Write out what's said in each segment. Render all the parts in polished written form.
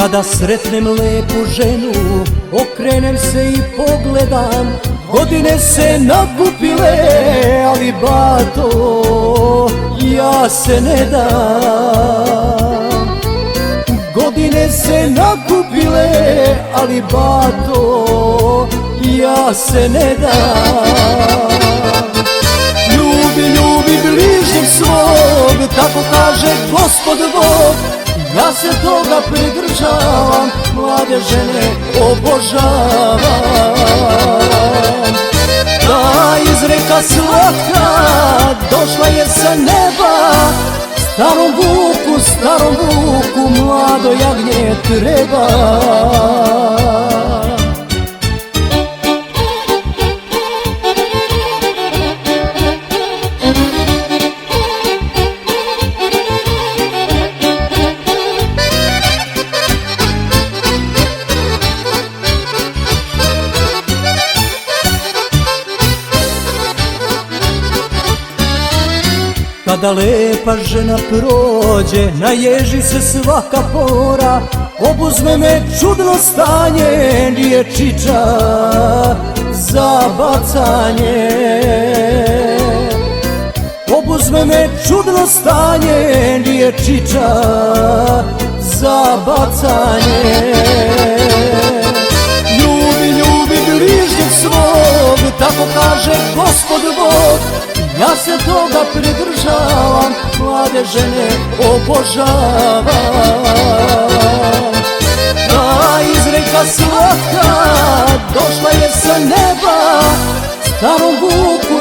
Kada sretnem lepu ženu, okrenem se i pogledam. Godine se nakupile, ali bato, ja se ne dam. Godine se nakupile, ali bato, ja se ne dam. Ljubi, ljubi bližnjeg svog, tako kaže Gospod Bog. Ja se toga pridržavam, mlade žene obožavam. Ta izreka slatka došla je sa neba. Starom vuku, mlado jagnje treba. Kada lepa žena prođe, naježi se svaka pora. Obuzme me čudno stanje, nije čiča za bacanje. Obuzme me čudno stanje, nije čiča za bacanje. Ljubi, ljubi bližnjeg svog, tako kaže Gospod Bog. Ja se toga pridržavam, mlade žene obožavam. Ta izreka slatka došla je sa neba. Starom vuku,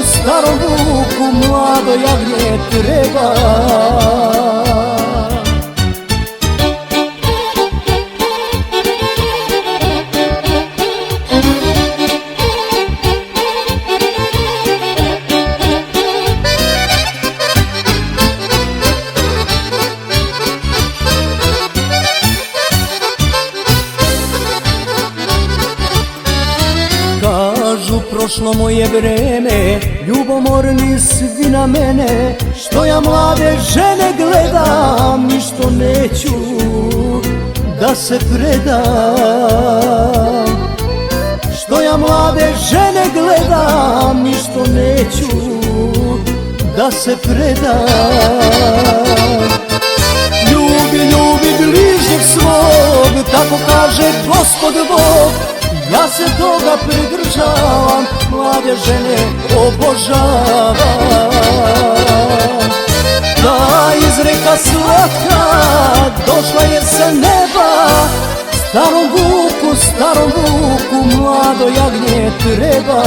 mlado jagnje treba. Kažu prošlo moje vreme, ljubomorni svi na mene. Što ja mlade žene gledam i što neću da se predam. Što ja mlade žene gledam i što neću da se predam. Ljubi, ljubi bližnjeg svog, tako kaže Gospod Bog. Ja se toga pridržavam, mlade žene obožavam. Ta izreka slatka došla je sa neba. Starom vuku, mlado jagnje treba.